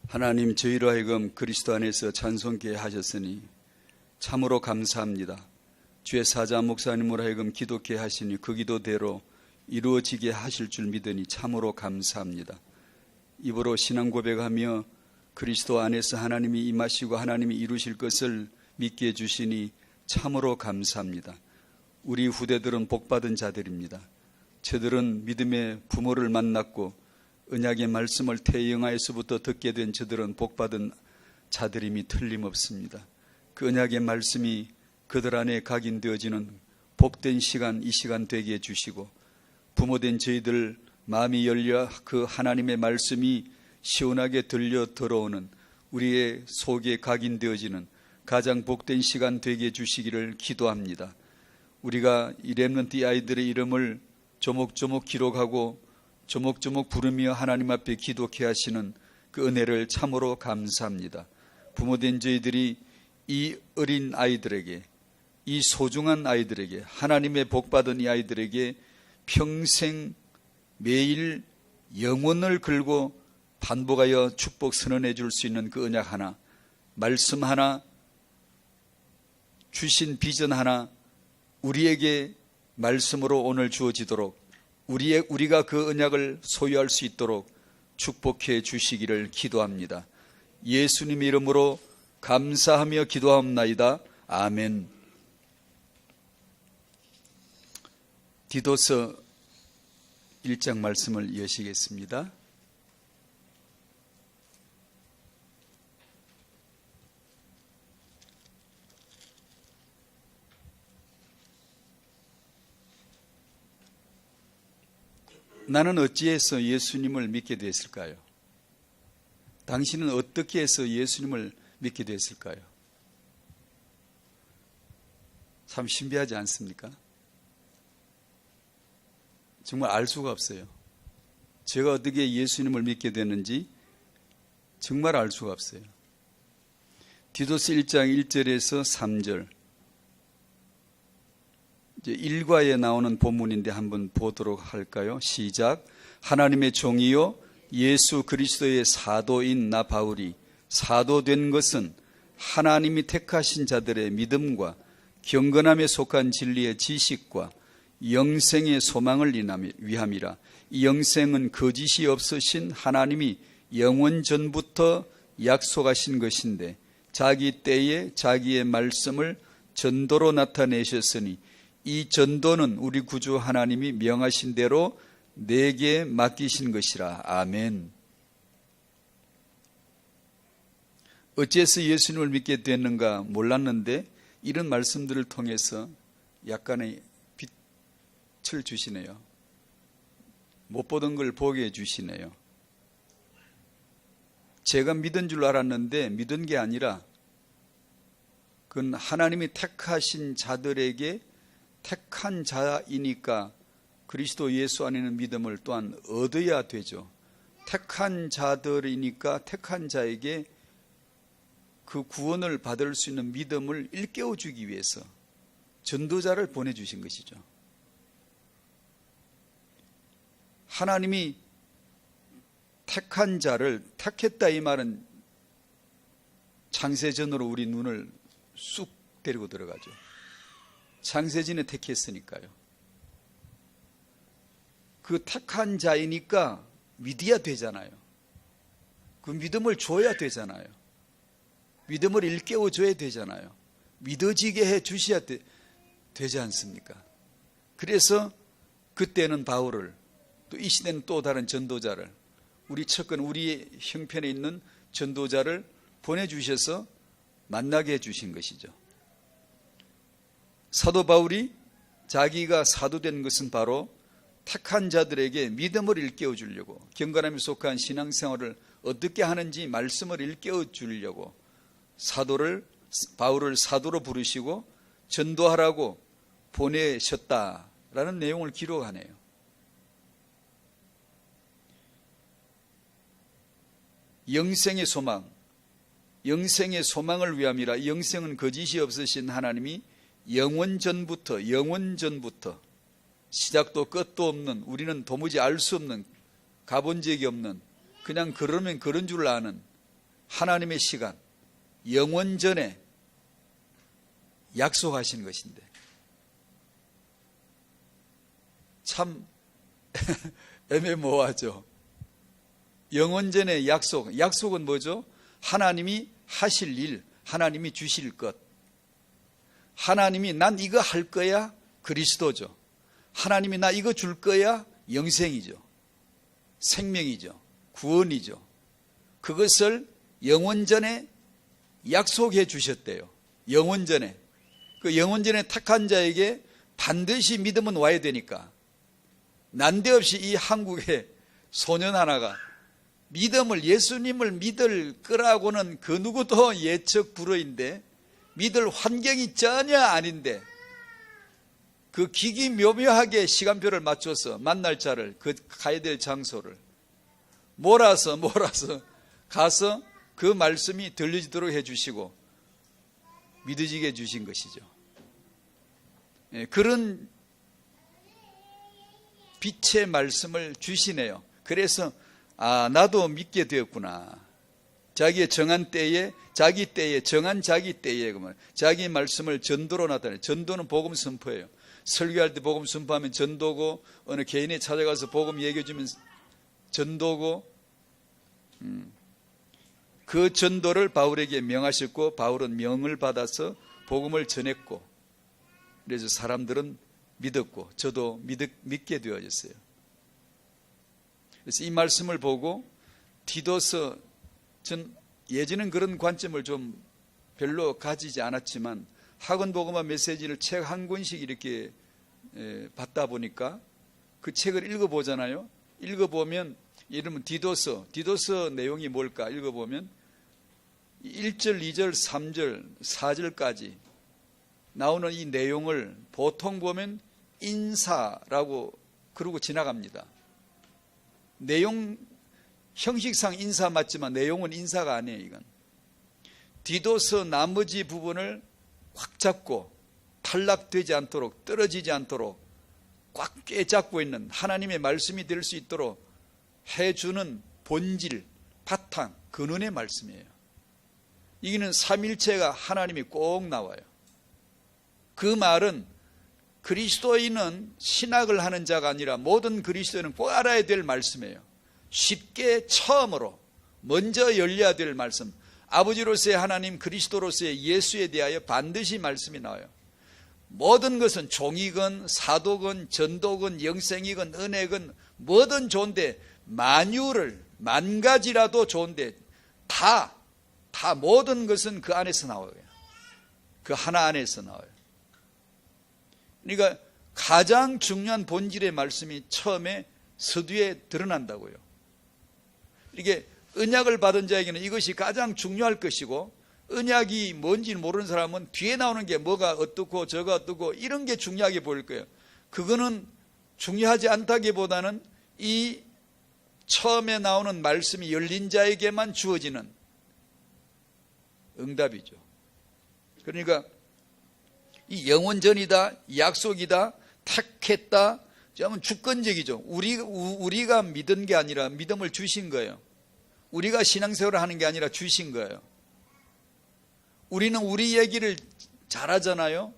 하나님, 저희로 하여금 그리스도 안에서 찬송케 하셨으니 참으로 감사합니다. 주의 사자 목사님으로 하여금 기도케 하시니 그 기도대로 이루어지게 하실 줄 믿으니 참으로 감사합니다. 입으로 신앙 고백하며 그리스도 안에서 하나님이 임하시고 하나님이 이루실 것을 믿게 해주시니 참으로 감사합니다. 우리 후대들은 복받은 자들입니다. 저들은 믿음의 부모를 만났고 언약의 말씀을 태영하에서부터 듣게 된 저들은 복받은 자들임이 틀림없습니다. 그 언약의 말씀이 그들 안에 각인되어지는 복된 시간, 이 시간 되게 해주시고 부모된 저희들 마음이 열려 그 하나님의 말씀이 시원하게 들려 들어오는 우리의 속에 각인되어지는 가장 복된 시간 되게 해주시기를 기도합니다. 우리가 이 렘넌트 아이들의 이름을 조목조목 기록하고 조목조목 부르며 하나님 앞에 기도케 하시는 그 은혜를 참으로 감사합니다. 부모된 저희들이 이 어린 아이들에게, 이 소중한 아이들에게, 하나님의 복받은 이 아이들에게 평생 매일 영혼을 걸고 반복하여 축복 선언해 줄 수 있는 그 언약 하나, 말씀 하나, 주신 비전 하나 우리에게 말씀으로 오늘 주어지도록 우리가 그 언약을 소유할 수 있도록 축복해 주시기를 기도합니다. 예수님 이름으로 감사하며 기도하옵나이다. 아멘. 디도서 1장 말씀을 여시겠습니다. 나는 어찌해서 예수님을 믿게 됐을까요? 당신은 어떻게 해서 예수님을 믿게 됐을까요? 참 신비하지 않습니까? 정말 알 수가 없어요. 제가 어떻게 예수님을 믿게 됐는지 정말 알 수가 없어요. 디도서 1장 1절에서 3절, 이제 일과에 나오는 본문인데 한번 보도록 할까요? 시작. 하나님의 종이요 예수 그리스도의 사도인 나 바울이 사도된 것은 하나님이 택하신 자들의 믿음과 경건함에 속한 진리의 지식과 영생의 소망을 위함이라. 이 영생은 거짓이 없으신 하나님이 영원 전부터 약속하신 것인데 자기 때에 자기의 말씀을 전도로 나타내셨으니 이 전도는 우리 구주 하나님이 명하신 대로 내게 맡기신 것이라. 아멘. 어째서 예수님을 믿게 됐는가 몰랐는데 이런 말씀들을 통해서 약간의 빛을 주시네요. 못 보던 걸 보게 해주시네요. 제가 믿은 줄 알았는데 믿은 게 아니라 그건 하나님이 택하신 자들에게 택한 자이니까 그리스도 예수 안에는 믿음을 또한 얻어야 되죠. 택한 자들이니까 택한 자에게 그 구원을 받을 수 있는 믿음을 일깨워 주기 위해서 전도자를 보내주신 것이죠. 하나님이 택한 자를 택했다 이 말은 창세전으로 우리 눈을 쑥 데리고 들어가죠. 창세전에 택했으니까요. 그 택한 자이니까 믿어야 되잖아요. 그 믿음을 줘야 되잖아요. 믿음을 일깨워 줘야 되잖아요. 믿어지게 해 주셔야 되지 않습니까? 그래서 그때는 바울을, 또 이 시대는 또 다른 전도자를, 우리 척근 우리의 형편에 있는 전도자를 보내주셔서 만나게 해주신 것이죠. 사도 바울이 자기가 사도된 것은 바로 택한 자들에게 믿음을 일깨워 주려고, 경건함에 속한 신앙생활을 어떻게 하는지 말씀을 일깨워 주려고 바울을 사도로 부르시고 전도하라고 보내셨다라는 내용을 기록하네요. 영생의 소망을 위함이라. 영생은 거짓이 없으신 하나님이 영원 전부터 시작도 끝도 없는, 우리는 도무지 알 수 없는, 가본 적이 없는, 그냥 그러면 그런 줄 아는 하나님의 시간, 영원 전에 약속하신 것인데 참 애매모호하죠. 영원 전에 약속은 뭐죠? 하나님이 하실 일, 하나님이 주실 것. 하나님이 난 이거 할 거야, 그리스도죠. 하나님이 나 이거 줄 거야, 영생이죠. 생명이죠. 구원이죠. 그것을 영원전에 약속해 주셨대요. 영원전에. 그 영원전에 택한 자에게 반드시 믿음은 와야 되니까. 난데없이 이 한국의 소년 하나가 믿음을, 예수님을 믿을 거라고는 그 누구도 예측 불허인데, 믿을 환경이 전혀 아닌데, 그 기기묘묘하게 시간표를 맞춰서 만날 자를, 그 가야 될 장소를 몰아서 가서 그 말씀이 들려지도록 해주시고 믿어지게 해주신 것이죠. 그런 빛의 말씀을 주시네요. 그래서 나도 믿게 되었구나. 자기의 정한 때에, 자기 때에, 정한 자기 때에 자기 말씀을 전도로 나타내요. 전도는 복음 선포예요. 설교할 때 복음 선포하면 전도고, 어느 개인이 찾아가서 복음 얘기해 주면 전도고, 그 전도를 바울에게 명하셨고, 바울은 명을 받아서 복음을 전했고, 그래서 사람들은 믿었고, 저도 믿게 되어졌어요. 그래서 이 말씀을 보고 디도서, 전 예전엔 그런 관점을 좀 별로 가지지 않았지만 학원 복음화 메시지를 책 한 권씩 이렇게 받다 보니까 그 책을 읽어보잖아요. 읽어보면 이러면 디도서 내용이 뭘까 읽어보면 1절, 2절, 3절, 4절까지 나오는 이 내용을 보통 보면 인사라고 그러고 지나갑니다. 내용 형식상 인사 맞지만 내용은 인사가 아니에요. 이건 디도서 나머지 부분을 확 잡고 탈락되지 않도록, 떨어지지 않도록 꽉 꿰잡고 있는 하나님의 말씀이 될 수 있도록 해주는 본질, 바탕, 근원의 말씀이에요. 이기는 삼일체가 하나님이 꼭 나와요. 그 말은 그리스도인은 신학을 하는 자가 아니라 모든 그리스도인은 꼭 알아야 될 말씀이에요. 쉽게 처음으로 먼저 열려야 될 말씀, 아버지로서의 하나님, 그리스도로서의 예수에 대하여 반드시 말씀이 나와요. 모든 것은 종이건 사도건 전도건 영생이건 은혜건 뭐든 좋은데, 만유를 만 가지라도 좋은데 다 모든 것은 그 안에서 나와요. 그 하나 안에서 나와요. 그러니까 가장 중요한 본질의 말씀이 처음에 서두에 드러난다고요. 이게 언약을 받은 자에게는 이것이 가장 중요할 것이고, 언약이 뭔지 모르는 사람은 뒤에 나오는 게 뭐가 어떻고 저가 어떻고 이런 게 중요하게 보일 거예요. 그거는 중요하지 않다기보다는 이 처음에 나오는 말씀이 열린 자에게만 주어지는 응답이죠. 그러니까 이 영원전이다, 약속이다, 택했다, 그러면 주권적이죠. 우리가 믿은 게 아니라 믿음을 주신 거예요. 우리가 신앙생활을 하는 게 아니라 주신 거예요. 우리는 우리 얘기를 잘하잖아요.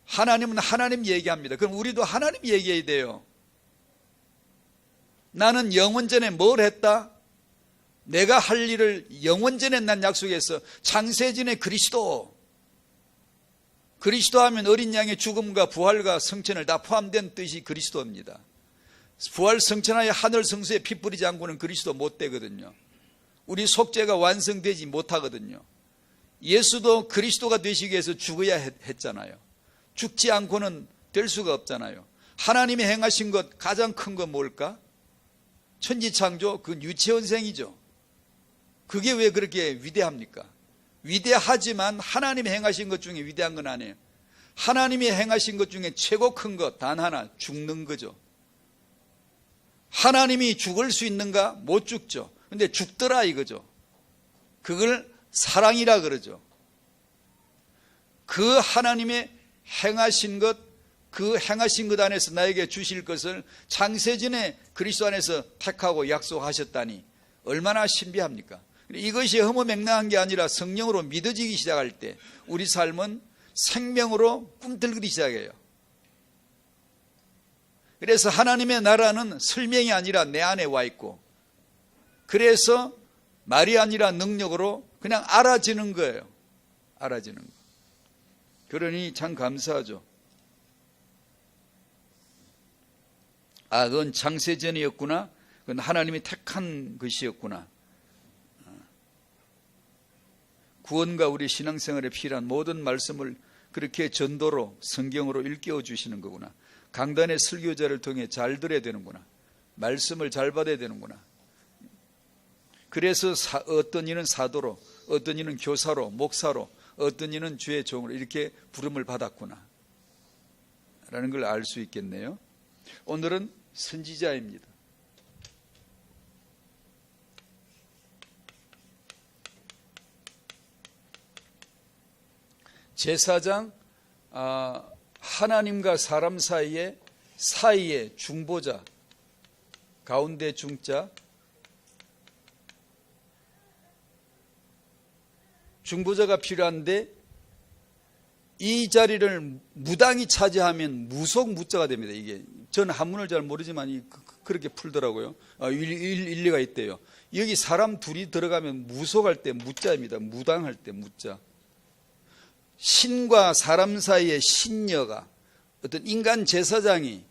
하나님은 하나님 얘기합니다. 그럼 우리도 하나님 얘기해야 돼요. 나는 영원전에 뭘 했다? 내가 할 일을 영원전에 난 약속했어. 창세전에 그리스도 하면 어린 양의 죽음과 부활과 성천을 다 포함된 뜻이 그리스도입니다. 부활 성천하에 하늘 성수에 피 뿌리지 않고는 그리스도 못 되거든요. 우리 속죄가 완성되지 못하거든요. 예수도 그리스도가 되시기 위해서 죽어야 했잖아요. 죽지 않고는 될 수가 없잖아요. 하나님이 행하신 것 가장 큰 건 뭘까? 천지창조, 그 유치원생이죠. 그게 왜 그렇게 위대합니까? 위대하지만 하나님이 행하신 것 중에 위대한 건 아니에요. 하나님이 행하신 것 중에 최고 큰 것 단 하나, 죽는 거죠. 하나님이 죽을 수 있는가? 못 죽죠. 근데 죽더라 이거죠. 그걸 사랑이라 그러죠. 그 하나님의 행하신 것, 그 행하신 것 안에서 나에게 주실 것을 창세전에 그리스도 안에서 택하고 약속하셨다니 얼마나 신비합니까? 이것이 허무맹랑한 게 아니라 성령으로 믿어지기 시작할 때 우리 삶은 생명으로 꿈틀거리기 시작해요. 그래서 하나님의 나라는 설명이 아니라 내 안에 와 있고, 그래서 말이 아니라 능력으로 그냥 알아지는 거예요. 알아지는 거. 그러니 참 감사하죠. 아, 그건 창세전이었구나. 그건 하나님이 택한 것이었구나. 구원과 우리 신앙생활에 필요한 모든 말씀을 그렇게 전도로 성경으로 일깨워 주시는 거구나. 강단의 설교자를 통해 잘 들어야 되는구나. 말씀을 잘 받아야 되는구나. 그래서 어떤 이는 사도로, 어떤 이는 교사로, 목사로, 어떤 이는 주의 종으로 이렇게 부름을 받았구나 라는 걸 알 수 있겠네요. 오늘은 선지자입니다. 제사장, 하나님과 사람 사이에 중보자, 가운데 중자, 중보자가 필요한데 이 자리를 무당이 차지하면 무속 무자가 됩니다. 이게 저는 한문을 잘 모르지만 그렇게 풀더라고요. 일리가 있대요. 여기 사람 둘이 들어가면 무속할 때 무자입니다. 무당할 때 무자. 신과 사람 사이의 신녀가 어떤 인간 제사장이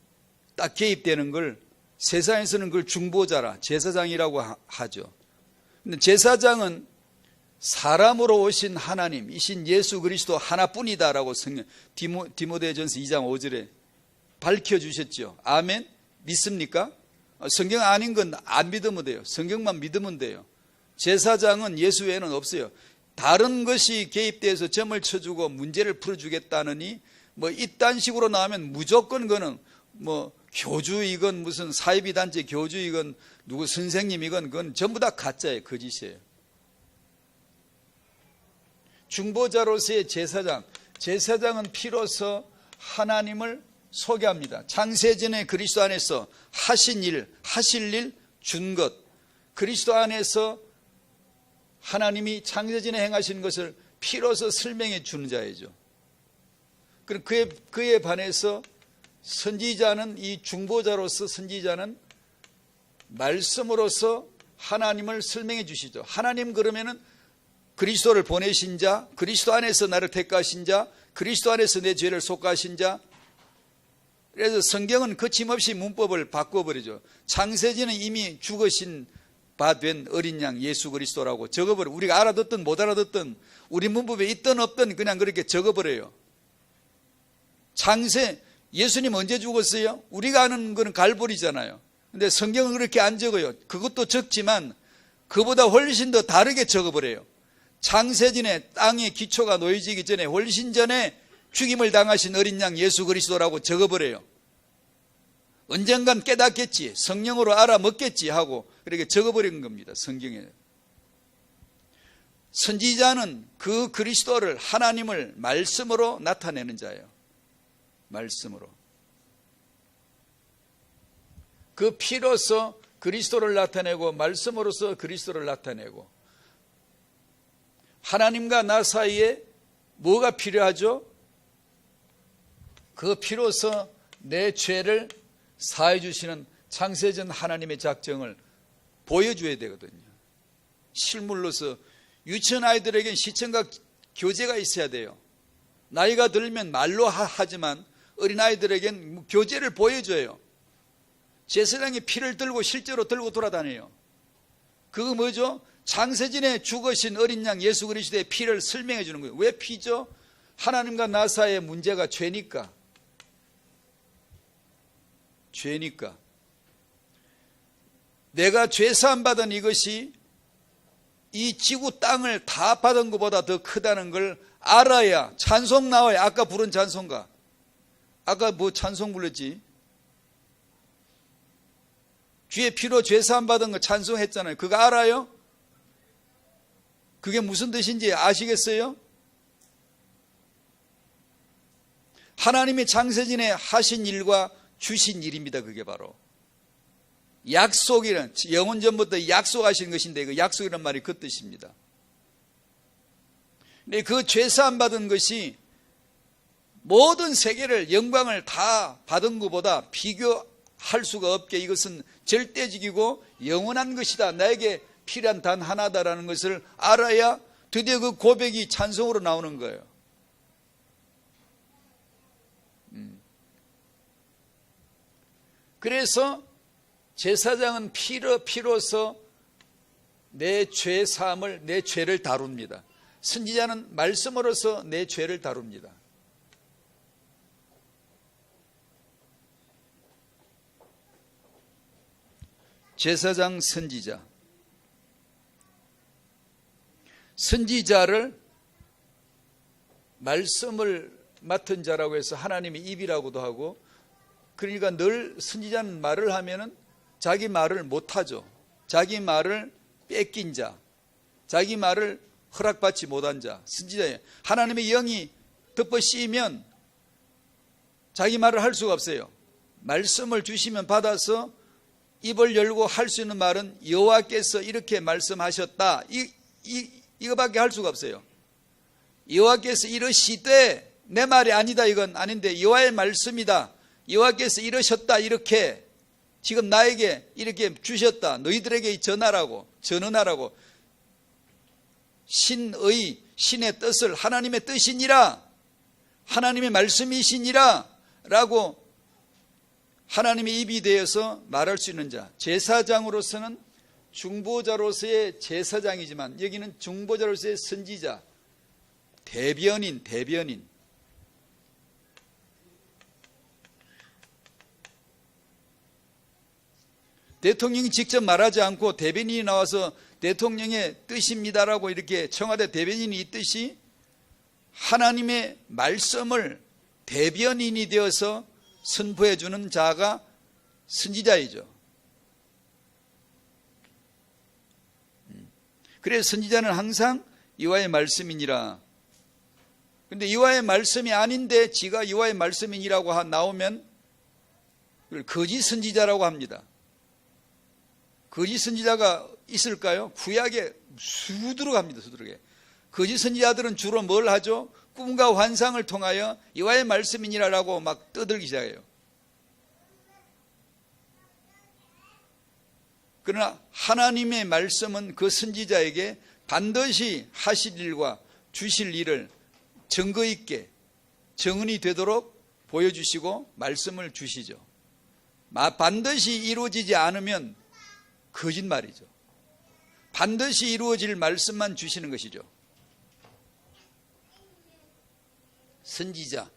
딱 개입되는 걸 세상에서는 그걸 중보자라 제사장이라고 하죠. 근데 제사장은 사람으로 오신 하나님, 이신 예수 그리스도 하나뿐이다라고 성경 디모데전서 2장 5절에 밝혀주셨죠. 아멘? 믿습니까? 성경 아닌 건 안 믿으면 돼요. 성경만 믿으면 돼요. 제사장은 예수 외에는 없어요. 다른 것이 개입돼서 점을 쳐주고 문제를 풀어주겠다느니 뭐 이딴 식으로 나오면 무조건 그거는 뭐 교주이건 무슨 사이비단체 교주이건 누구 선생님이건 그건 전부 다 가짜예요. 거짓이에요. 중보자로서의 제사장은 피로서 하나님을 소개합니다. 창세전에 그리스도 안에서 하신 일, 하실 일, 준 것, 그리스도 안에서 하나님이 창세전에 행하신 것을 피로서 설명해 주는 자이죠. 그에 반해서 선지자는, 이 중보자로서 선지자는 말씀으로서 하나님을 설명해 주시죠. 하나님 그러면은 그리스도를 보내신 자, 그리스도 안에서 나를 택하신 자, 그리스도 안에서 내 죄를 속하신 자. 그래서 성경은 거침없이 문법을 바꿔버리죠. 창세전은 이미 죽으신 바 된 어린 양 예수 그리스도라고 적어버려. 우리가 알아듣든 못 알아듣든 우리 문법에 있든 없든 그냥 그렇게 적어버려요. 예수님 언제 죽었어요? 우리가 아는 거는 갈보리잖아요. 근데 성경은 그렇게 안 적어요. 그것도 적지만 그보다 훨씬 더 다르게 적어버려요. 창세전에 땅의 기초가 놓여지기 전에 훨씬 전에 죽임을 당하신 어린 양 예수 그리스도라고 적어버려요. 언젠간 깨닫겠지, 성령으로 알아먹겠지 하고 그렇게 적어버린 겁니다. 성경에. 선지자는 그 그리스도를, 하나님을 말씀으로 나타내는 자예요. 말씀으로. 그 피로서 그리스도를 나타내고 말씀으로서 그리스도를 나타내고. 하나님과 나 사이에 뭐가 필요하죠? 그 피로서 내 죄를 사해 주시는 창세전 하나님의 작정을 보여줘야 되거든요. 실물로서 유치원 아이들에겐 시청각 교재가 있어야 돼요. 나이가 들면 말로 하지만 어린아이들에겐 교재를 보여줘요. 제사장이 피를 들고 실제로 들고 돌아다녀요. 그거 뭐죠? 창세전에 죽으신 어린 양 예수 그리스도의 피를 설명해 주는 거예요. 왜 피죠? 하나님과 나 사이의 문제가 죄니까. 죄니까. 내가 죄사함 받은 이것이 이 지구 땅을 다 받은 것보다 더 크다는 걸 알아야 찬송 나와요. 아까 부른 찬송가. 아까 뭐 찬송 불렀지? 주의 피로 죄사함 받은 거 찬송했잖아요. 그거 알아요? 그게 무슨 뜻인지 아시겠어요? 하나님이 창세전에 하신 일과 주신 일입니다. 그게 바로 약속이란, 영원 전부터 약속하신 것인데 그 약속이란 말이 그 뜻입니다. 근데 그 죄사함 받은 것이 모든 세계를, 영광을 다 받은 것보다 비교할 수가 없게 이것은 절대적이고 영원한 것이다. 나에게 필요한 단 하나다라는 것을 알아야 드디어 그 고백이 찬송으로 나오는 거예요. 그래서 제사장은 피로서 내 죄 사함을, 내 죄를 다룹니다. 선지자는 말씀으로서 내 죄를 다룹니다. 제사장, 선지자. 선지자를 말씀을 맡은 자라고 해서 하나님의 입이라고도 하고, 그러니까 늘 선지자는 말을 하면은 자기 말을 못하죠. 자기 말을 뺏긴 자, 자기 말을 허락받지 못한 자, 선지자예요. 하나님의 영이 덮어 씌이면 자기 말을 할 수가 없어요. 말씀을 주시면 받아서 입을 열고 할 수 있는 말은 여호와께서 이렇게 말씀하셨다, 이거밖에 할 수가 없어요. 여호와께서 이러시되, 내 말이 아니다, 이건 아닌데 여호와의 말씀이다, 여호와께서 이러셨다, 이렇게 지금 나에게 이렇게 주셨다, 너희들에게 전하라고, 전언하라고, 신의 뜻을, 하나님의 뜻이니라, 하나님의 말씀이시니라 라고 하나님의 입이 되어서 말할 수 있는 자. 제사장으로서는 중보자로서의 제사장이지만 여기는 중보자로서의 선지자, 대변인. 대통령이 직접 말하지 않고 대변인이 나와서 대통령의 뜻입니다라고 이렇게 청와대 대변인이 있듯이 하나님의 말씀을 대변인이 되어서 선포해 주는 자가 선지자이죠. 그래서 선지자는 항상 여호와의 말씀이니라. 그런데 여호와의 말씀이 아닌데 지가 여호와의 말씀이니라고 나오면 그걸 거짓 선지자라고 합니다. 거짓 선지자가 있을까요? 구약에 수두룩합니다. 수두룩해. 거짓 선지자들은 주로 뭘 하죠? 꿈과 환상을 통하여 여호와의 말씀이니라라고 막 떠들기 시작해요. 그러나 하나님의 말씀은 그 선지자에게 반드시 하실 일과 주실 일을 증거 있게 정언이 되도록 보여주시고 말씀을 주시죠. 반드시 이루어지지 않으면 거짓말이죠. 반드시 이루어질 말씀만 주시는 것이죠. 선지자.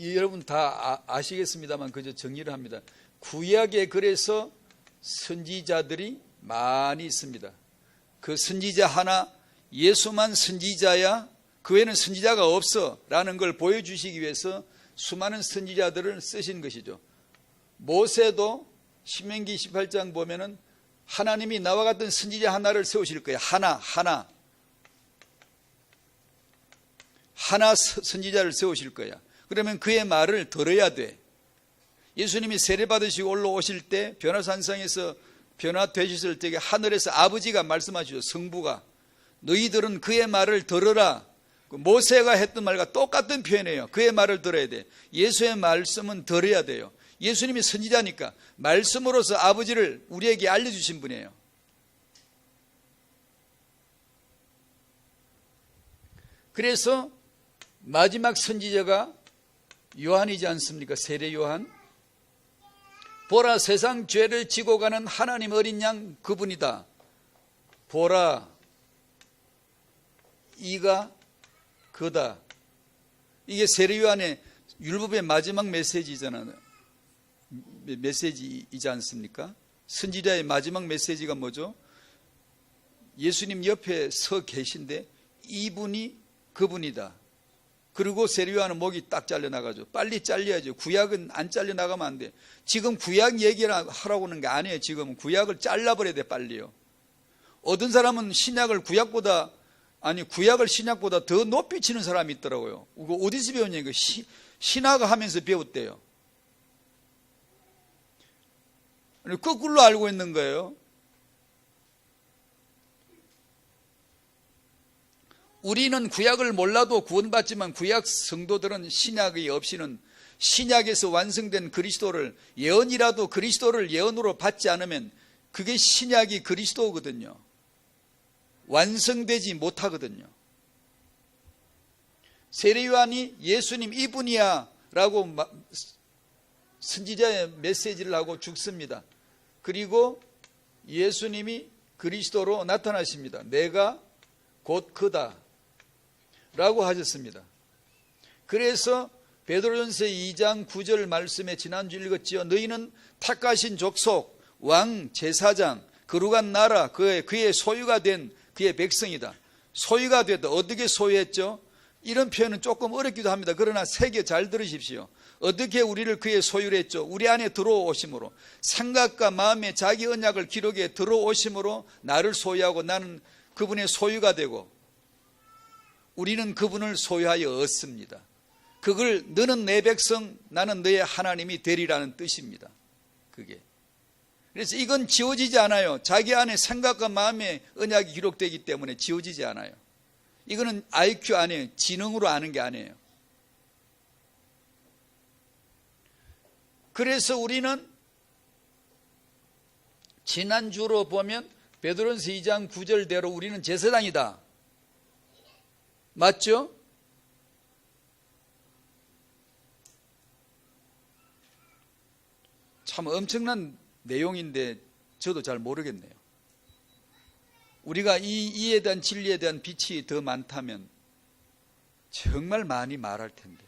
여러분 다 아시겠습니다만 그저 정리를 합니다. 구약에 그래서 선지자들이 많이 있습니다. 그 선지자 하나, 예수만 선지자야, 그 외에는 선지자가 없어 라는 걸 보여주시기 위해서 수많은 선지자들을 쓰신 것이죠. 모세도 신명기 18장 보면은 하나님이 나와 같은 선지자 하나를 세우실 거예요. 하나 선지자를 세우실 거야. 그러면 그의 말을 들어야 돼. 예수님이 세례 받으시고 올라오실 때 변화산상에서 변화되셨을 때 하늘에서 아버지가 말씀하시죠. 성부가 너희들은 그의 말을 들어라. 모세가 했던 말과 똑같은 표현이에요. 그의 말을 들어야 돼. 예수의 말씀은 들어야 돼요. 예수님이 선지자니까 말씀으로서 아버지를 우리에게 알려주신 분이에요. 그래서 마지막 선지자가 요한이지 않습니까? 세례 요한. 보라, 세상 죄를 지고 가는 하나님 어린 양 그분이다. 보라, 이가 그다. 이게 세례 요한의 율법의 마지막 메시지잖아요. 메시지이지 않습니까? 선지자의 마지막 메시지가 뭐죠? 예수님 옆에 서 계신데 이분이 그분이다. 그리고 세례 요한은 목이 딱 잘려나가죠. 빨리 잘려야죠. 구약은 안 잘려나가면 안 돼. 지금 구약 얘기를 하라고 하는 게 아니에요. 지금 구약을 잘라버려야 돼. 빨리요. 어떤 사람은 신약을 구약보다 아니 구약을 신약보다 더 높이 치는 사람이 있더라고요. 어디서 배웠냐? 이거 신학을 하면서 배웠대요. 거꾸로 알고 있는 거예요. 우리는 구약을 몰라도 구원받지만 구약 성도들은 신약이 없이는 신약에서 완성된 그리스도를 예언이라도 그리스도를 예언으로 받지 않으면 그게 신약이 그리스도거든요. 완성되지 못하거든요. 세례요한이 예수님 이분이야 라고 선지자의 메시지를 하고 죽습니다. 그리고 예수님이 그리스도로 나타나십니다. 내가 곧 그다 라고 하셨습니다. 그래서 베드로전서 2장 9절 말씀에 지난주 읽었지요. 너희는 택하신 족속, 왕, 제사장, 거룩한 나라, 그의 소유가 된 그의 백성이다. 소유가 됐다. 어떻게 소유했죠? 이런 표현은 조금 어렵기도 합니다. 그러나 새겨 잘 들으십시오. 어떻게 우리를 그의 소유로 했죠? 우리 안에 들어오심으로, 생각과 마음에 자기 언약을 기록에 들어오심으로 나를 소유하고 나는 그분의 소유가 되고 우리는 그분을 소유하여 얻습니다. 그걸 너는 내 백성 나는 너의 하나님이 되리라는 뜻입니다. 그게. 그래서 이건 지워지지 않아요. 자기 안에 생각과 마음의 언약이 기록되기 때문에 지워지지 않아요. 이거는 IQ 아니에요. 지능으로 아는 게 아니에요. 그래서 우리는 지난주로 보면 베드로전서 2장 9절대로 우리는 제사장이다. 맞죠? 참 엄청난 내용인데 저도 잘 모르겠네요. 우리가 이에 대한 진리에 대한 빛이 더 많다면 정말 많이 말할 텐데.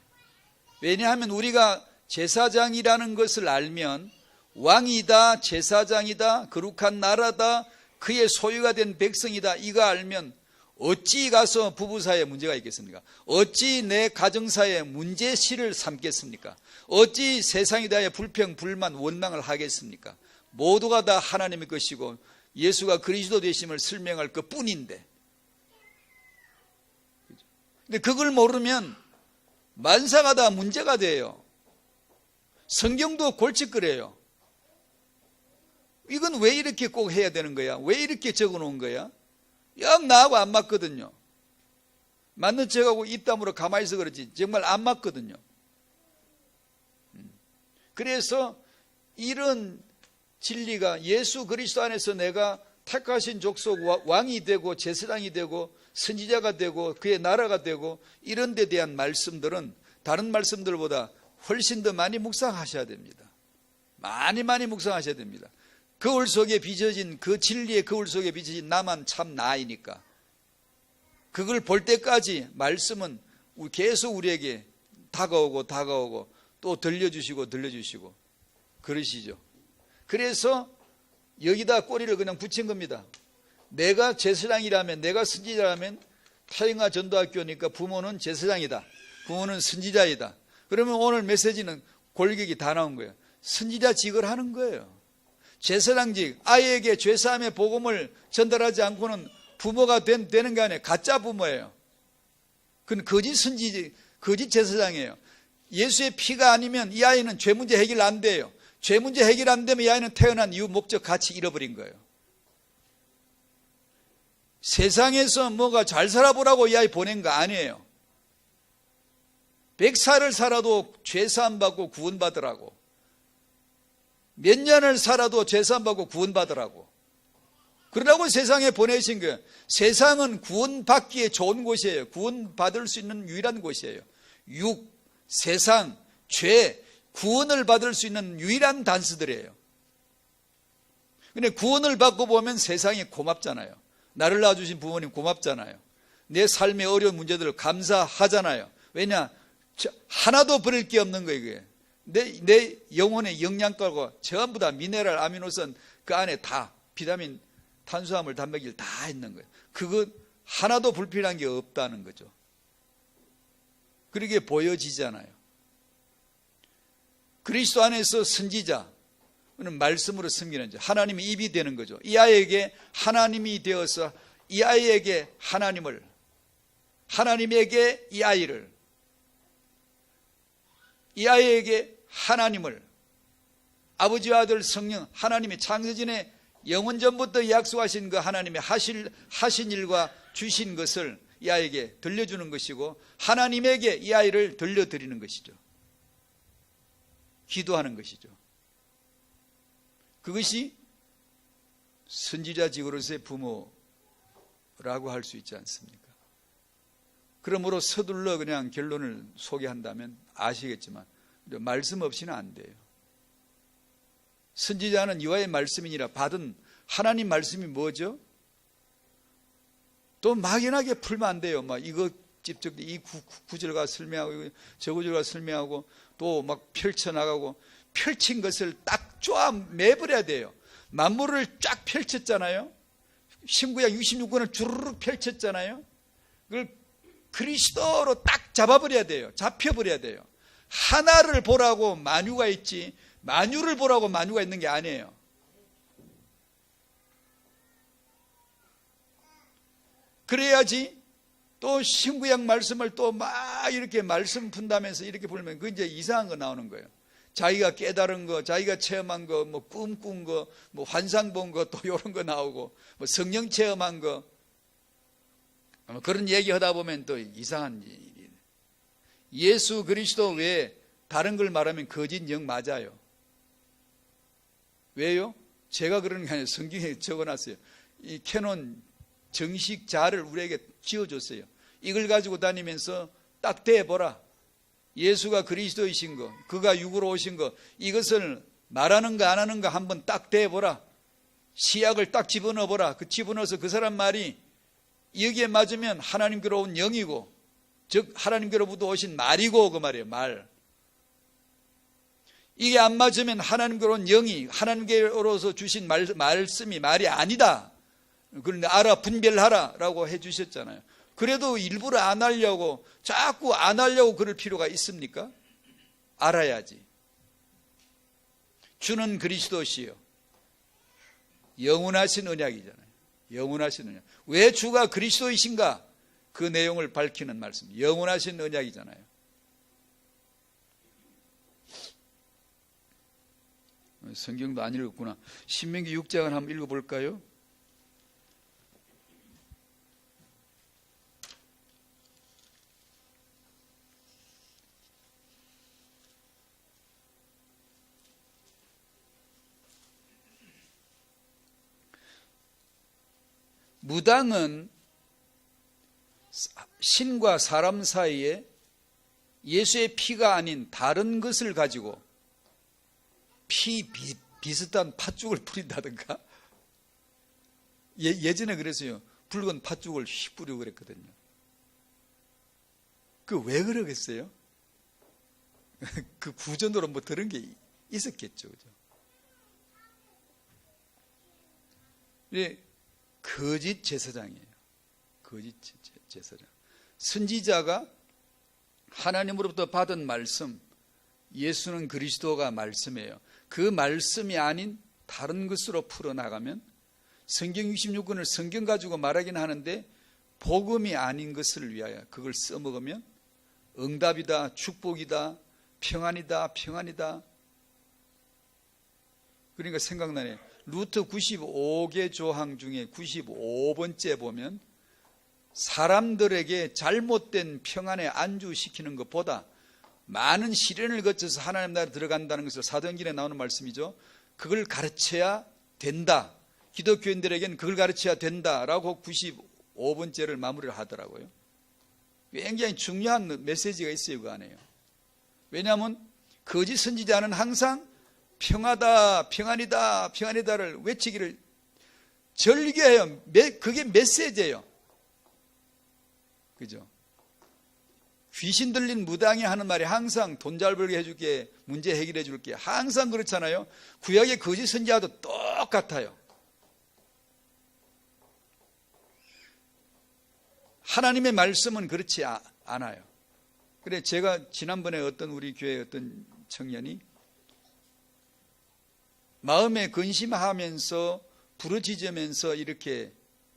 왜냐하면 우리가 제사장이라는 것을 알면 왕이다, 제사장이다, 거룩한 나라다, 그의 소유가 된 백성이다 이거 알면 어찌 가서 부부 사이에 문제가 있겠습니까? 어찌 내 가정사에 문제시를 삼겠습니까? 어찌 세상에 대하여 불평, 불만, 원망을 하겠습니까? 모두가 다 하나님의 것이고 예수가 그리스도 되심을 설명할 것뿐인데. 근데 그걸 모르면 만사가 다 문제가 돼요. 성경도 골칫거려요. 이건 왜 이렇게 꼭 해야 되는 거야? 왜 이렇게 적어 놓은 거야? 영 나하고 안 맞거든요. 맞는 척하고 입담으로 가만히 있어 그렇지 정말 안 맞거든요. 그래서 이런 진리가 예수 그리스도 안에서 내가 택하신 족속 왕이 되고 제사장이 되고 선지자가 되고 그의 나라가 되고 이런 데 대한 말씀들은 다른 말씀들보다 훨씬 더 많이 묵상하셔야 됩니다. 많이 묵상하셔야 됩니다. 거울 속에 비춰진 그 진리의 거울 속에 비춰진 나만 참 나이니까 그걸 볼 때까지 말씀은 계속 우리에게 다가오고 또 들려주시고 그러시죠. 그래서 여기다 꼬리를 그냥 붙인 겁니다. 내가 제사장이라면 내가 선지자라면 태영아 전도학교니까 부모는 제사장이다. 부모는 선지자이다. 그러면 오늘 메시지는 골격이 다 나온 거예요. 선지자직을 하는 거예요. 제사장직, 아이에게 죄사함의 복음을 전달하지 않고는 부모가 되는 게 아니에요. 가짜 부모예요. 그건 거짓 제사장이에요. 예수의 피가 아니면 이 아이는 죄 문제 해결 안 돼요. 죄 문제 해결 안 되면 이 아이는 태어난 이유, 목적, 가치 잃어버린 거예요. 세상에서 뭐가 잘 살아보라고 이 아이 보낸 거 아니에요. 100살을 살아도 죄사함 받고 구원받으라고. 몇 년을 살아도 죄사함 받고 구원받으라고. 그러라고 세상에 보내신 거예요. 세상은 구원받기에 좋은 곳이에요. 구원받을 수 있는 유일한 곳이에요. 육, 세상, 죄, 구원을 받을 수 있는 유일한 단서들이에요. 근데 구원을 받고 보면 세상이 고맙잖아요. 나를 낳아주신 부모님 고맙잖아요. 내 삶의 어려운 문제들을 감사하잖아요. 왜냐? 하나도 버릴 게 없는 거예요. 그게. 내 영혼의 영양가가 전부 다 미네랄, 아미노산 그 안에 다 비타민, 탄수화물, 단백질 다 있는 거예요. 그거 하나도 불필요한 게 없다는 거죠. 그렇게 보여지잖아요. 그리스도 안에서 선지자, 말씀으로 섬기는 자, 하나님의 입이 되는 거죠. 이 아이에게 하나님이 되어서 이 아이에게 하나님을 하나님에게 이 아이에게 하나님을, 아버지와 아들 성령, 하나님의 창세전에 영원전부터 약속하신 그 하나님의 하신 일과 주신 것을 이 아이에게 들려주는 것이고, 하나님에게 이 아이를 들려드리는 것이죠. 기도하는 것이죠. 그것이 선지자직으로서의 부모라고 할 수 있지 않습니까? 그러므로 서둘러 그냥 결론을 소개한다면 아시겠지만 말씀 없이는 안 돼요. 선지자는 여호와의 말씀이니라 받은 하나님 말씀이 뭐죠? 또 막연하게 풀면 안 돼요. 막 이거 직접 이 구절과 설명하고 저 구절과 설명하고 또 막 펼쳐나가고, 펼친 것을 딱 쪼아 매버려야 돼요. 만물을 쫙 펼쳤잖아요. 신구약 66권을 주르륵 펼쳤잖아요. 그걸 그리스도로 딱 잡아버려야 돼요. 잡혀버려야 돼요. 하나를 보라고 만유가 있지, 만유를 보라고 만유가 있는 게 아니에요. 그래야지 또 신구약 말씀을 또 막 이렇게 말씀 푼다면서 이렇게 불면 그 이제 이상한 거 나오는 거예요. 자기가 깨달은 거, 자기가 체험한 거, 뭐 꿈 꾼 거, 뭐 환상 본 거, 또 이런 거 나오고, 뭐 성령 체험한 거, 그런 얘기 하다 보면 또 이상한 일이. 예수 그리스도 외에 다른 걸 말하면 거짓 영 맞아요. 왜요? 제가 그러는 게 아니라 성경에 적어놨어요. 이 캐논 정식 자를 우리에게 지어줬어요. 이걸 가지고 다니면서 딱 대보라. 예수가 그리스도이신 거, 그가 육으로 오신 거, 이것을 말하는가 안 하는가 한번 딱 대보라. 시약을 딱 집어넣어보라. 그 집어넣어서 그 사람 말이 여기에 맞으면 하나님께로 온 영이고, 즉 하나님께로부터 오신 말이고, 그 말이에요. 말. 이게 안 맞으면 하나님께로 온 영이, 하나님께로서 주신 말씀이 말이 아니다. 그런데 알아, 분별하라 라고 해주셨잖아요. 그래도 일부러 안 하려고, 자꾸 안 하려고 그럴 필요가 있습니까? 알아야지. 주는 그리스도시요, 영원하신 언약이잖아요. 영원하신 언약. 왜 주가 그리스도이신가? 그 내용을 밝히는 말씀. 영원하신 언약이잖아요. 성경도 안 읽었구나. 신명기 6장을 한번 읽어볼까요? 무당은 신과 사람 사이에 예수의 피가 아닌 다른 것을 가지고 피 비슷한 팥죽을 뿌린다든가, 예전에 그랬어요. 붉은 팥죽을 휙 뿌리고 그랬거든요. 그 왜 그러겠어요? 그 구전으로 뭐 들은 게 있었겠죠. 그죠? 거짓 제사장이에요. 거짓 제사장. 선지자가 하나님으로부터 받은 말씀, 예수는 그리스도가 말씀이에요. 그 말씀이 아닌 다른 것으로 풀어나가면, 성경 66권을 성경 가지고 말하긴 하는데 복음이 아닌 것을 위하여 그걸 써먹으면 응답이다, 축복이다, 평안이다, 평안이다. 그러니까 생각나네. 루터 95개 조항 중에 95번째 보면 사람들에게 잘못된 평안에 안주시키는 것보다 많은 시련을 거쳐서 하나님 나라에 들어간다는 것을 사도행전에 나오는 말씀이죠. 그걸 가르쳐야 된다. 기독교인들에게는 그걸 가르쳐야 된다라고 95번째를 마무리를 하더라고요. 굉장히 중요한 메시지가 있어요, 그 안에요. 왜냐하면 거짓 선지자는 항상 평하다, 평안이다, 평안이다를 외치기를 절개해요. 그게 메시지예요. 그죠? 귀신 들린 무당이 하는 말이 항상 돈 잘 벌게 해줄게, 문제 해결해 줄게, 항상 그렇잖아요. 구약의 거짓 선지자도 똑같아요. 하나님의 말씀은 그렇지 않아요. 그래, 제가 지난번에 어떤 우리 교회 어떤 청년이 마음에 근심하면서 부르짖으면서 이렇게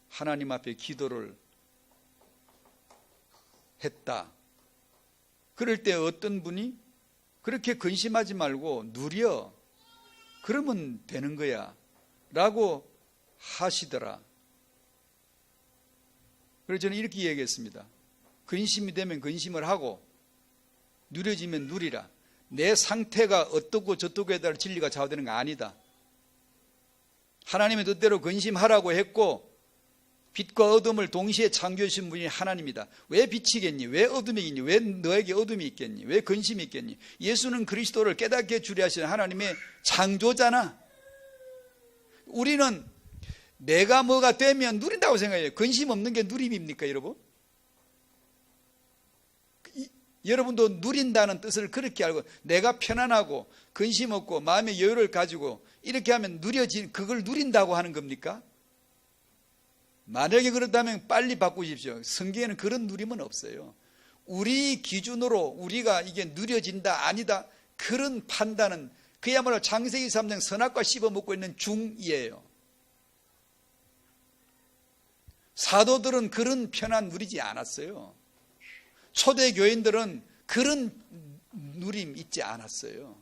하나님 앞에 기도를 했다. 그럴 때 어떤 분이 그렇게 근심하지 말고 누려. 그러면 되는 거야. 라고 하시더라. 그래서 저는 이렇게 얘기했습니다. 근심이 되면 근심을 하고 누려지면 누리라. 내 상태가 어떻고 저떻고에 따라 진리가 좌우되는 거 아니다. 하나님의 뜻대로 근심하라고 했고 빛과 어둠을 동시에 창조하신 분이 하나님이다. 왜 빛이겠니? 왜 어둠이 있니? 왜 너에게 어둠이 있겠니? 왜 근심이 있겠니? 예수는 그리스도를 깨닫게 주려 하시는 하나님의 창조자나. 우리는 내가 뭐가 되면 누린다고 생각해요. 근심 없는 게 누림입니까, 여러분? 여러분도 누린다는 뜻을 그렇게 알고 내가 편안하고 근심 없고 마음의 여유를 가지고 이렇게 하면 그걸 누린다고 하는 겁니까? 만약에 그렇다면 빨리 바꾸십시오. 성경에는 그런 누림은 없어요. 우리 기준으로 우리가 이게 누려진다 아니다 그런 판단은 그야말로 창세기 3장 선악과 씹어먹고 있는 중이에요. 사도들은 그런 편안 누리지 않았어요. 초대 교인들은 그런 누림 있지 않았어요.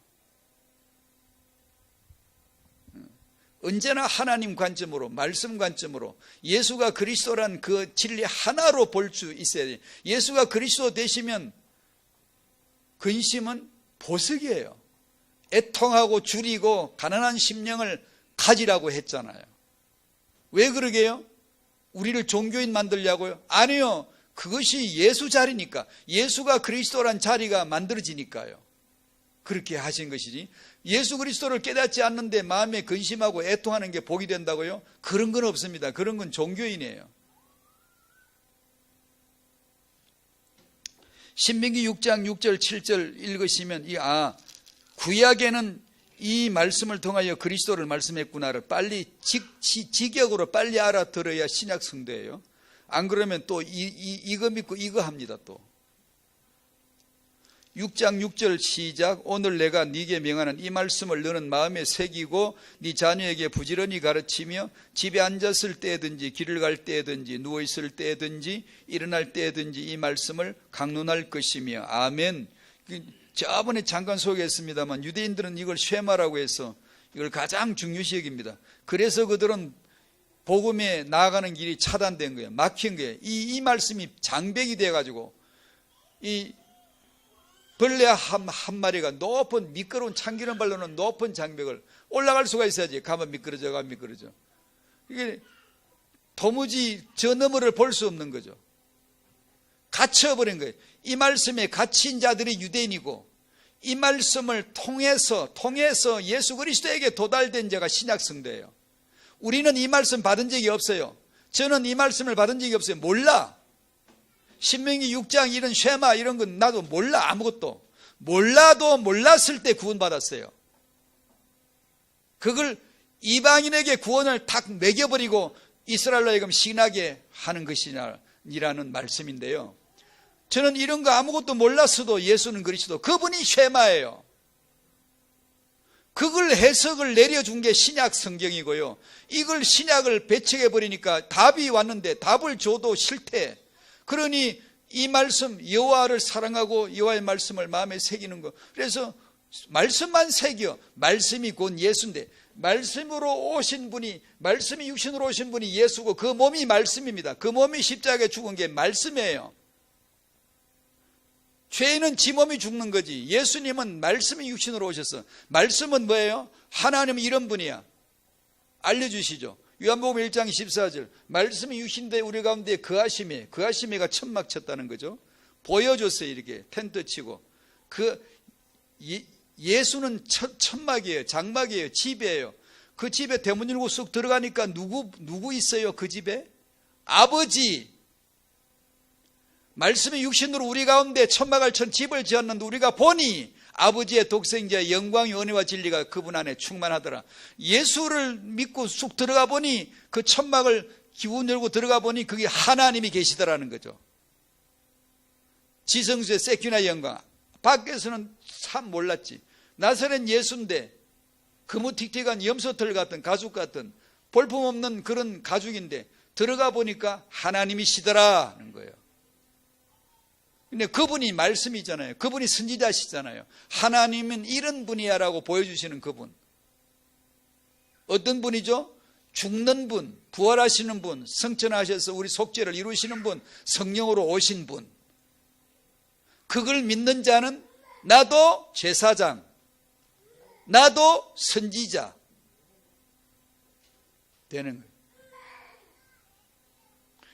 언제나 하나님 관점으로, 말씀 관점으로 예수가 그리스도란 그 진리 하나로 볼 수 있어야 돼요. 예수가 그리스도 되시면 근심은 보석이에요. 애통하고 줄이고 가난한 심령을 가지라고 했잖아요. 왜 그러게요? 우리를 종교인 만들려고요? 아니요. 그것이 예수 자리니까, 예수가 그리스도란 자리가 만들어지니까요. 그렇게 하신 것이지, 예수 그리스도를 깨닫지 않는데 마음에 근심하고 애통하는 게 복이 된다고요? 그런 건 없습니다. 그런 건 종교인이에요. 신명기 6장 6절 7절 읽으시면 구약에는 이 말씀을 통하여 그리스도를 말씀했구나를 빨리 직역으로 빨리 알아들어야 신약 성도예요. 안 그러면 또 이거 믿고 이거 합니다. 또 6장 6절 시작. 오늘 내가 네게 명하는 이 말씀을 너는 마음에 새기고 네 자녀에게 부지런히 가르치며 집에 앉았을 때든지 길을 갈 때든지 누워있을 때든지 일어날 때든지 이 말씀을 강론할 것이며. 아멘. 저번에 잠깐 소개했습니다만 유대인들은 이걸 쉐마라고 해서 이걸 가장 중요시 여깁니다. 그래서 그들은 복음에 나아가는 길이 차단된 거예요. 막힌 거예요. 이 말씀이 장벽이 돼가지고 이 벌레 한 마리가 높은 미끄러운 참기름 발로는 높은 장벽을 올라갈 수가 있어야지. 가면 미끄러져. 이게 도무지 저 너머를 볼 수 없는 거죠. 갇혀버린 거예요. 이 말씀에 갇힌 자들이 유대인이고 이 말씀을 통해서 예수 그리스도에게 도달된 자가 신약 성도예요. 우리는 이 말씀 받은 적이 없어요. 저는 이 말씀을 받은 적이 없어요. 몰라. 신명기 6장 이런 쉐마 이런 건 나도 몰라. 아무것도 몰라도 몰랐을 때 구원받았어요. 그걸 이방인에게 구원을 탁 매겨버리고 이스라엘로 하여금 신하게 하는 것이라는 말씀인데요. 저는 이런 거 아무것도 몰랐어도 예수는 그리스도, 그분이 쉐마예요. 그걸 해석을 내려준 게 신약 성경이고요. 이걸 신약을 배척해버리니까 답이 왔는데 답을 줘도 싫대. 그러니 이 말씀, 여호와를 사랑하고 여호와의 말씀을 마음에 새기는 거. 그래서 말씀만 새겨. 말씀이 곧 예수인데 말씀으로 오신 분이, 말씀이 육신으로 오신 분이 예수고 그 몸이 말씀입니다. 그 몸이 십자가에 죽은 게 말씀이에요. 죄인은 지 몸이 죽는 거지. 예수님은 말씀이 육신으로 오셨어. 말씀은 뭐예요? 하나님은 이런 분이야. 알려주시죠. 요한복음 1장 14절. 말씀이 육신대 우리 가운데 그하심에가 천막 쳤다는 거죠. 보여줬어요. 이렇게 텐트 치고. 예수는 천막이에요. 장막이에요. 집이에요. 그 집에 대문 열고 쑥 들어가니까 누구 있어요? 그 집에? 아버지. 말씀이 육신으로 우리 가운데 천막을 천 집을 지었는데 우리가 보니 아버지의 독생자의 영광의 은혜와 진리가 그분 안에 충만하더라. 예수를 믿고 쑥 들어가 보니 그 천막을 기운 열고 들어가 보니 그게 하나님이 계시더라는 거죠. 지성소의 세키나 영광. 밖에서는 참 몰랐지. 나사렛 예수인데 그무틱틱한 염소털 같은 가죽 같은 볼품없는 그런 가죽인데 들어가 보니까 하나님이시더라는 거예요. 근데 그분이 말씀이잖아요. 그분이 선지자시잖아요. 하나님은 이런 분이야 라고 보여주시는 그분. 어떤 분이죠? 죽는 분, 부활하시는 분, 성천하셔서 우리 속죄를 이루시는 분, 성령으로 오신 분. 그걸 믿는 자는 나도 제사장, 나도 선지자 되는 거예요.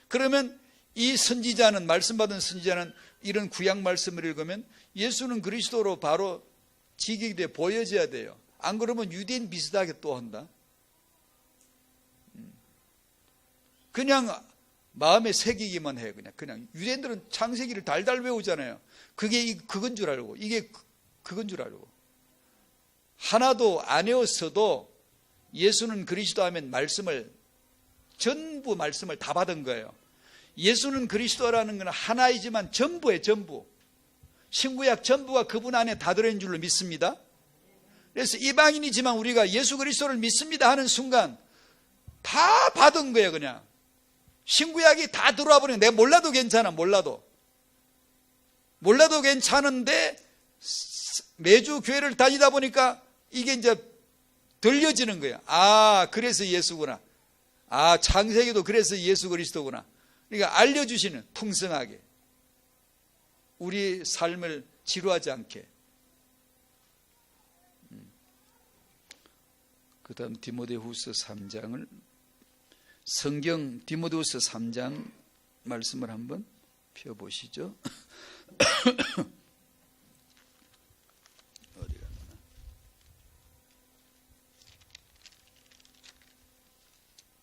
그러면 이 선지자는, 말씀받은 선지자는 이런 구약 말씀을 읽으면 예수는 그리스도로 바로 직역돼 보여져야 돼요. 안 그러면 유대인 비슷하게 또 한다. 그냥 마음에 새기기만 해요. 그냥 유대인들은 창세기를 달달 외우잖아요. 그게 그건 줄 알고, 이게 그건 줄 알고. 하나도 안 외웠어도 예수는 그리스도 하면 전부 말씀을 다 받은 거예요. 예수는 그리스도라는 건 하나이지만 전부예요, 전부. 신구약 전부가 그분 안에 다 들어있는 줄로 믿습니다. 그래서 이방인이지만 우리가 예수 그리스도를 믿습니다 하는 순간 다 받은 거예요, 그냥. 신구약이 다 들어와 버리는, 내가 몰라도 괜찮아, 몰라도 괜찮은데 매주 교회를 다니다 보니까 이게 이제 들려지는 거예요. 아, 그래서 예수구나. 아, 창세기도 그래서 예수 그리스도구나. 그러니까 알려주시는, 풍성하게 우리 삶을 지루하지 않게. 그 다음 디모데후서 3장을, 성경 디모데후서 3장 말씀을 한번 펴보시죠. 어디가 나나?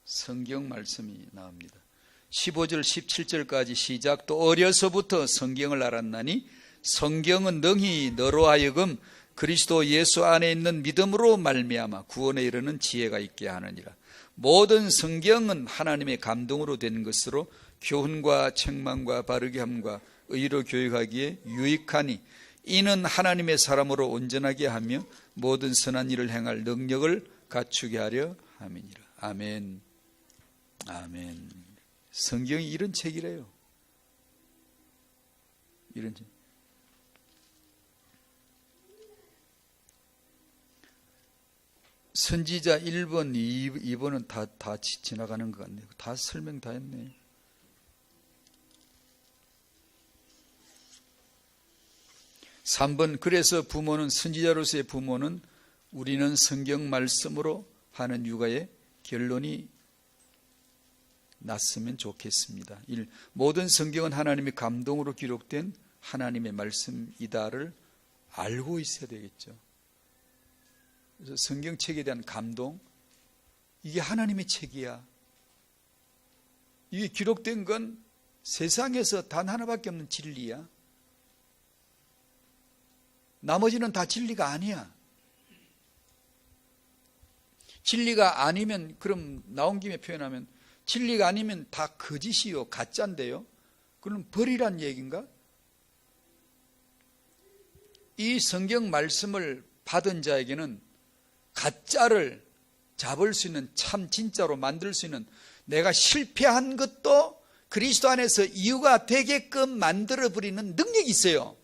성경 말씀이 나옵니다. 15절 17절까지 시작. 또 어려서부터 성경을 알았나니 성경은 능히 너로 하여금 그리스도 예수 안에 있는 믿음으로 말미암아 구원에 이르는 지혜가 있게 하느니라. 모든 성경은 하나님의 감동으로 된 것으로 교훈과 책망과 바르게 함과 의로 교육하기에 유익하니 이는 하나님의 사람으로 온전하게 하며 모든 선한 일을 행할 능력을 갖추게 하려 함이니라. 아멘. 아멘. 성경이 이런 책이래요. 이런 책. 선지자 1번, 2번은 다 지나가는 것 같네요. 다 설명 다 했네요. (3번) 그래서 부모는, 선지자로서의 부모는 우리는 성경 말씀으로 하는 육아의 결론이 났으면 좋겠습니다. 1. 모든 성경은 하나님의 감동으로 기록된 하나님의 말씀이다를 알고 있어야 되겠죠. 그래서 성경책에 대한 감동, 이게 하나님의 책이야. 이게 기록된 건 세상에서 단 하나밖에 없는 진리야. 나머지는 다 진리가 아니야. 진리가 아니면, 그럼 나온 김에 표현하면 진리가 아니면 다 거짓이요, 가짜인데요. 그럼 버리란 얘기인가? 이 성경 말씀을 받은 자에게는 가짜를 잡을 수 있는, 참 진짜로 만들 수 있는, 내가 실패한 것도 그리스도 안에서 이유가 되게끔 만들어버리는 능력이 있어요.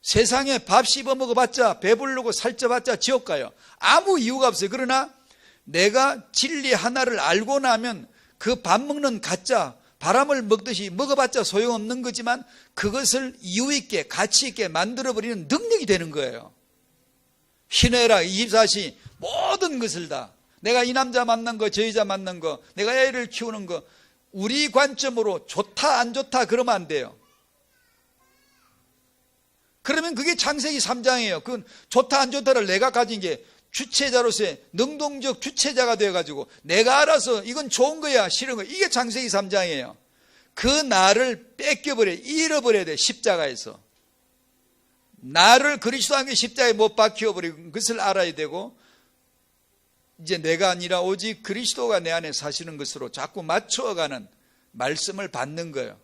세상에 밥 씹어 먹어봤자, 배부르고 살쪄봤자 지옥 가요. 아무 이유가 없어요. 그러나 내가 진리 하나를 알고 나면 그 밥 먹는 가짜, 바람을 먹듯이 먹어봤자 소용없는 거지만 그것을 이유 있게, 가치 있게 만들어버리는 능력이 되는 거예요. 희내라 24시 모든 것을 다, 내가 이 남자 만난 거, 저 여자 만난 거, 내가 애를 키우는 거, 우리 관점으로 좋다 안 좋다 그러면 안 돼요. 그러면 그게 창세기 3장이에요. 그건 좋다 안 좋다를 내가 가진 게 주체자로서의 능동적 주체자가 되어가지고 내가 알아서 이건 좋은 거야 싫은 거야, 이게 창세기 3장이에요. 그 나를 뺏겨버려, 잃어버려야 돼. 십자가에서 나를 그리스도 안에 십자가에 못 박혀버린 것을 알아야 되고, 이제 내가 아니라 오직 그리스도가 내 안에 사시는 것으로 자꾸 맞추어가는 말씀을 받는 거예요.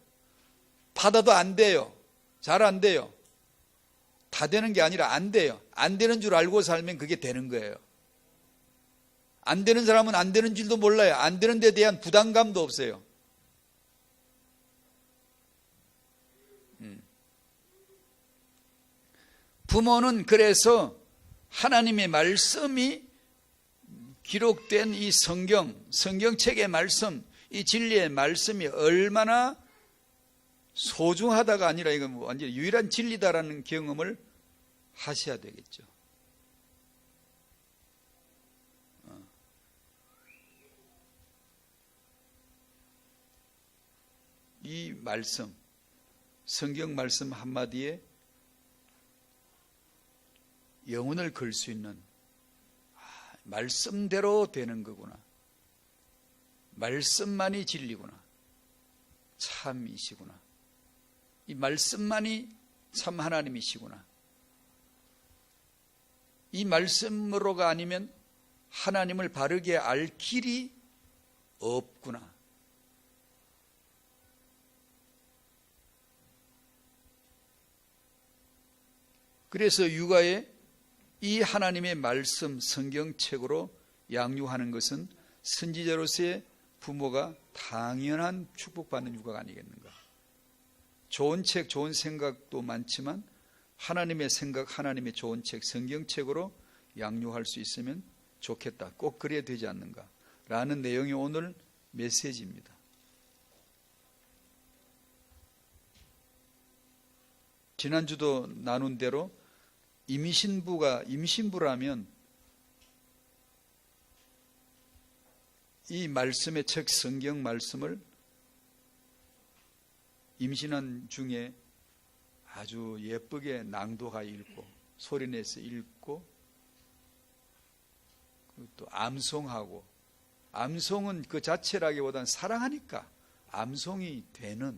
받아도 안 돼요. 잘 안 돼요. 다 되는 게 아니라 안 돼요. 안 되는 줄 알고 살면 그게 되는 거예요. 안 되는 사람은 안 되는 줄도 몰라요. 안 되는 데 대한 부담감도 없어요. 부모는 그래서 하나님의 말씀이 기록된 이 성경책의 말씀, 이 진리의 말씀이 얼마나 소중하다가 아니라 이건 완전히 유일한 진리다라는 경험을 하셔야 되겠죠. 이 말씀, 성경 말씀 한마디에 영혼을 걸 수 있는, 말씀대로 되는 거구나, 말씀만이 진리구나, 참이시구나, 이 말씀만이 참 하나님이시구나, 이 말씀으로가 아니면 하나님을 바르게 알 길이 없구나. 그래서 육아에 이 하나님의 말씀 성경책으로 양육하는 것은 선지자로서의 부모가 당연한 축복받는 육아가 아니겠는가. 좋은 책, 좋은 생각도 많지만 하나님의 생각, 하나님의 좋은 책, 성경책으로 양육할 수 있으면 좋겠다. 꼭 그래야 되지 않는가 라는 내용이 오늘 메시지입니다. 지난주도 나눈 대로 임신부라면 이 말씀의 책 성경 말씀을 임신한 중에 아주 예쁘게 낭독하 읽고 소리내서 읽고 또 암송하고, 암송은 그 자체라기보다는 사랑하니까 암송이 되는,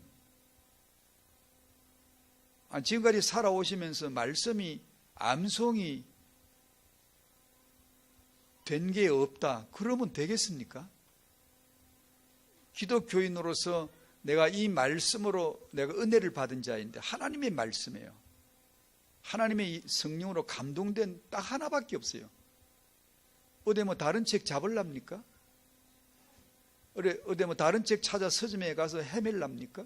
지금까지 살아오시면서 말씀이 암송이 된 게 없다 그러면 되겠습니까? 기독교인으로서 내가 이 말씀으로 내가 은혜를 받은 자인데 하나님의 말씀이에요. 하나님의 성령으로 감동된 딱 하나밖에 없어요. 어디 뭐 다른 책 잡을랍니까? 어디 뭐 다른 책 찾아 서점에 가서 헤맬랍니까?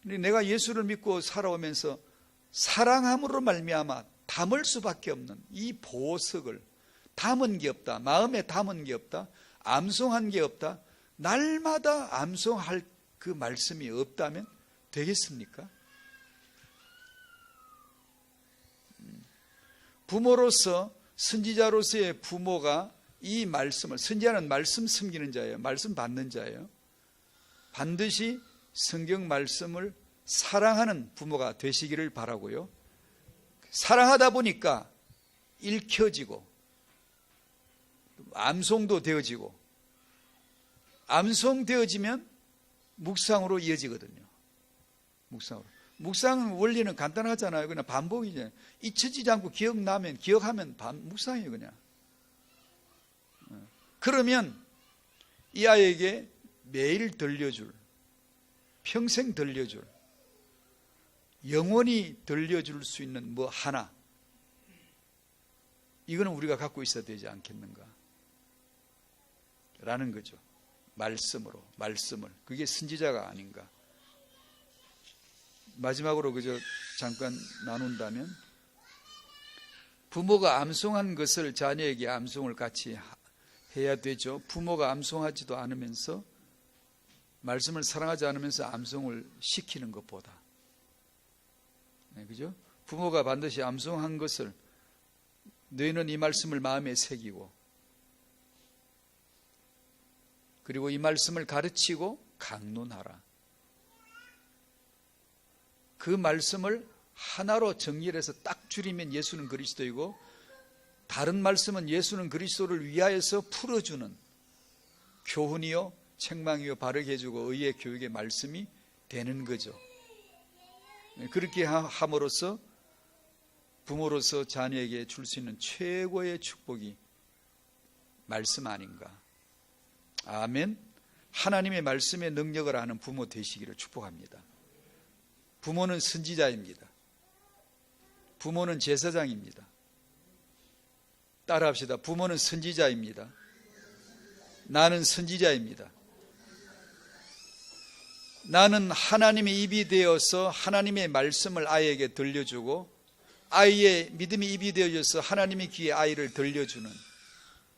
내가 예수를 믿고 살아오면서 사랑함으로 말미암아 담을 수밖에 없는 이 보석을, 담은 게 없다, 마음에 담은 게 없다, 암송한 게 없다, 날마다 암송할 그 말씀이 없다면 되겠습니까? 부모로서, 선지자로서의 부모가 이 말씀을, 선지자는 말씀 섬기는 자예요. 말씀 받는 자예요. 반드시 성경 말씀을 사랑하는 부모가 되시기를 바라고요. 사랑하다 보니까 읽혀지고 암송도 되어지고, 암송되어지면 묵상으로 이어지거든요. 묵상 원리는 간단하잖아요. 그냥 반복이잖아요. 잊혀지지 않고 기억하면 묵상이에요. 그냥. 그러면 이 아이에게 매일 들려줄, 평생 들려줄, 영원히 들려줄 수 있는 뭐 하나, 이거는 우리가 갖고 있어야 되지 않겠는가 라는 거죠. 말씀을, 그게 선지자가 아닌가. 마지막으로 그저 잠깐 나눈다면, 부모가 암송한 것을 자녀에게 암송을 같이 해야 되죠. 부모가 암송하지도 않으면서, 말씀을 사랑하지 않으면서 암송을 시키는 것보다, 그죠? 부모가 반드시 암송한 것을 너희는 이 말씀을 마음에 새기고, 그리고 이 말씀을 가르치고 강론하라. 그 말씀을 하나로 정리해서 딱 줄이면 예수는 그리스도이고, 다른 말씀은 예수는 그리스도를 위하여서 풀어주는 교훈이요, 책망이요, 바르게 해주고 의의 교육의 말씀이 되는 거죠. 그렇게 함으로써 부모로서 자녀에게 줄 수 있는 최고의 축복이 말씀 아닌가. 아멘. 하나님의 말씀의 능력을 아는 부모 되시기를 축복합니다. 부모는 선지자입니다. 부모는 제사장입니다. 따라합시다. 부모는 선지자입니다. 나는 선지자입니다. 나는 하나님의 입이 되어서 하나님의 말씀을 아이에게 들려주고 아이의 믿음이 입이 되어져서 하나님의 귀에 아이를 들려주는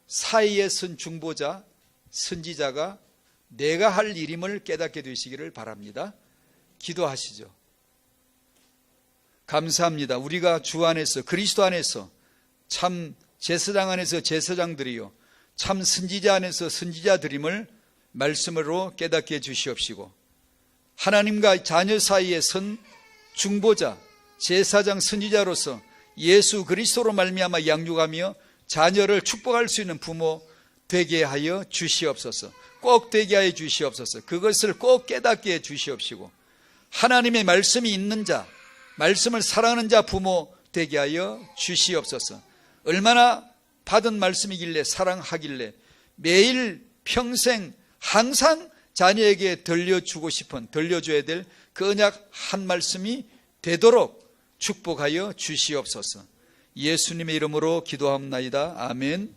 사이에 선 중보자, 선지자가 내가 할 일임을 깨닫게 되시기를 바랍니다. 기도하시죠. 감사합니다. 우리가 주 안에서, 그리스도 안에서 참 제사장 안에서 제사장들이요, 참 선지자 안에서 선지자들임을 말씀으로 깨닫게 해주시옵시고, 하나님과 자녀 사이에 선 중보자, 제사장, 선지자로서 예수 그리스도로 말미암아 양육하며 자녀를 축복할 수 있는 부모 되게 하여 주시옵소서. 꼭 되게 하여 주시옵소서. 그것을 꼭 깨닫게 해 주시옵시고, 하나님의 말씀이 있는 자, 말씀을 사랑하는 자 부모 되게 하여 주시옵소서. 얼마나 받은 말씀이길래 사랑하길래 매일 평생 항상 자녀에게 들려주고 싶은, 들려줘야 될 그 언약 한 말씀이 되도록 축복하여 주시옵소서. 예수님의 이름으로 기도합나이다. 아멘.